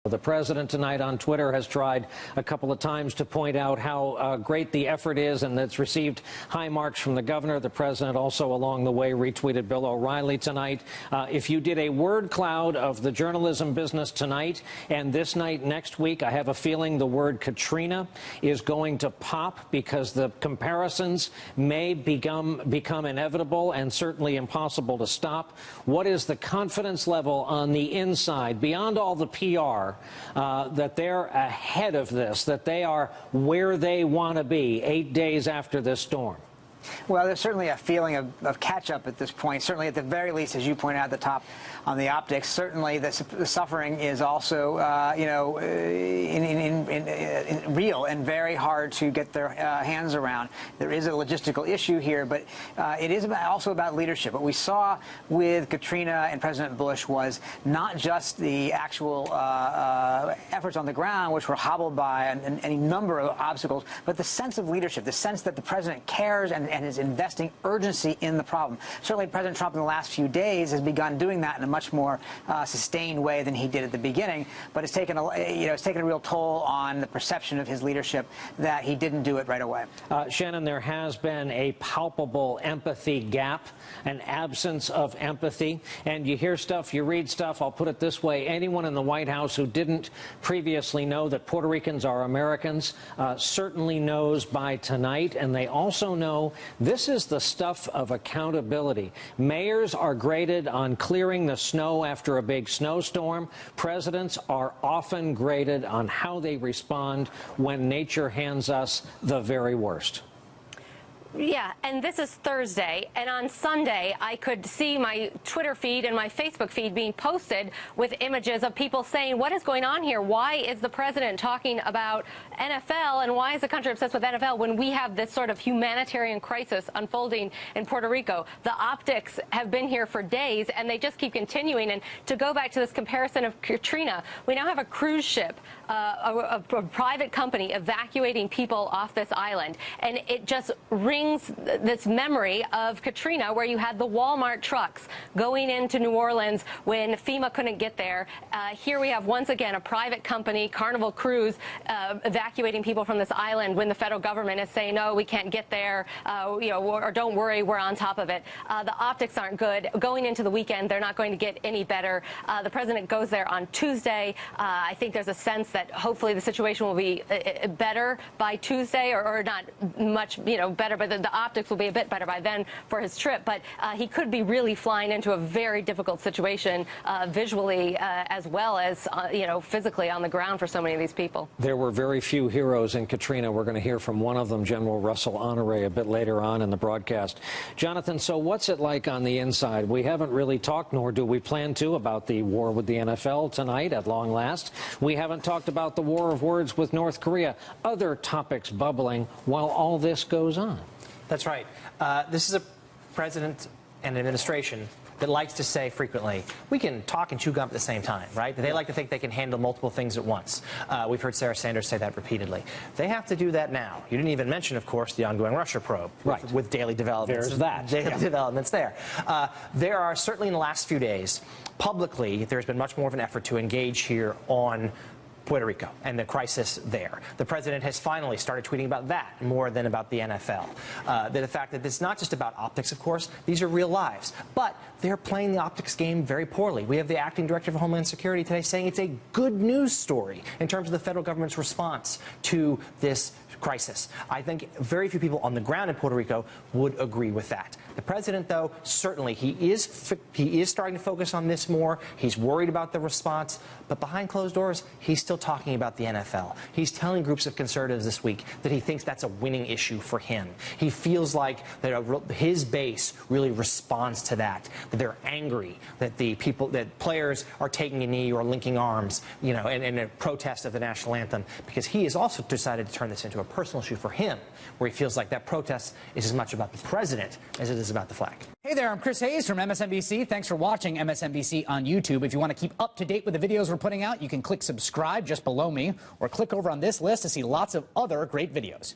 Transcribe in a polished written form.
The president tonight on Twitter has tried a couple of times to point out how great the effort is, and it's received high marks from the governor. The president also along the way retweeted Bill O'Reilly tonight. If you did a word cloud of the journalism business tonight and this night next week, I have a feeling the word Katrina is going to pop, because the comparisons may become inevitable and certainly impossible to stop. What is the confidence level on the inside, beyond all the PR, that they're ahead of this, that they are where they want to be 8 days after this storm? Well, there's certainly a feeling of catch-up at this point. Certainly, at the very least, as you pointed out at the top on the optics, certainly the suffering is also, real and very hard to get their hands around. There is a logistical issue here, but it is also about leadership. What we saw with Katrina and President Bush was not just the actual efforts on the ground, which were hobbled by any number of obstacles, but the sense of leadership, the sense that the president cares and is investing urgency in the problem. Certainly, President Trump in the last few days has begun doing that in a much more sustained way than he did at the beginning. But it's taken a real toll on the perception of his leadership that he didn't do it right away. Shannon, there has been a palpable empathy gap, an absence of empathy, and you hear stuff, you read stuff. I'll put it this way: anyone in the White House who didn't previously know that Puerto Ricans are Americans certainly knows by tonight, and they also know this is the stuff of accountability. Mayors are graded on clearing the snow after a big snowstorm. Presidents are often graded on how they respond when nature hands us the very worst. Yeah, and this is Thursday, and on Sunday I could see my Twitter feed and my Facebook feed being posted with images of people saying, what is going on here? Why is the president talking about NFL, and why is the country obsessed with NFL when we have this sort of humanitarian crisis unfolding in Puerto Rico? The optics have been here for days, and they just keep continuing. And to go back to this comparison of Katrina, we now have a cruise ship, a private company evacuating people off this island, and it just rings this memory of Katrina, where you had the Walmart trucks going into New Orleans when FEMA couldn't get there. Here we have, once again, a private company, Carnival Cruise, evacuating people from this island when the federal government is saying, no, we can't get there, or don't worry, we're on top of it. The optics aren't good. Going into the weekend, they're not going to get any better. The president goes there on Tuesday. I think there's a sense that hopefully the situation will be better by Tuesday, or not much, better, but the optics will be a bit better by then for his trip. But he could be really flying into a very difficult situation visually as well as, physically on the ground for so many of these people. There were very few heroes in Katrina. We're going to hear from one of them, General Russell Honore, a bit later on in the broadcast. Jonathan, so what's it like on the inside? We haven't really talked, nor do we plan to, about the war with the NFL tonight at long last. We haven't talked about the war of words with North Korea. Other topics bubbling while all this goes on. That's right. This is a president and administration that likes to say frequently, we can talk and chew gum at the same time, right? They like to think they can handle multiple things at once. We've heard Sarah Sanders say that repeatedly. They have to do that now. You didn't even mention, of course, the ongoing Russia probe, right, with daily developments. There's that. Daily developments there. There are certainly in the last few days, publicly, there's been much more of an effort to engage here on Puerto Rico and the crisis there. The president has finally started tweeting about that more than about the NFL. The fact that it's not just about optics, of course. These are real lives. But they're playing the optics game very poorly. We have the acting director of Homeland Security today saying it's a good news story in terms of the federal government's response to this crisis. I think very few people on the ground in Puerto Rico would agree with that. The president, though, certainly he is starting to focus on this more. He's worried about the response, but behind closed doors, he's still talking about the NFL. He's telling groups of conservatives this week that he thinks that's a winning issue for him. He feels like that his base really responds to that they're angry that players are taking a knee or linking arms, in a protest of the national anthem, because he has also decided to turn this into a personal issue for him, where he feels like that protest is as much about the president as it is about the flag. Hey there, I'm Chris Hayes from MSNBC. Thanks for watching MSNBC on YouTube. If you want to keep up to date with the videos we're putting out, you can click subscribe just below me, or click over on this list to see lots of other great videos.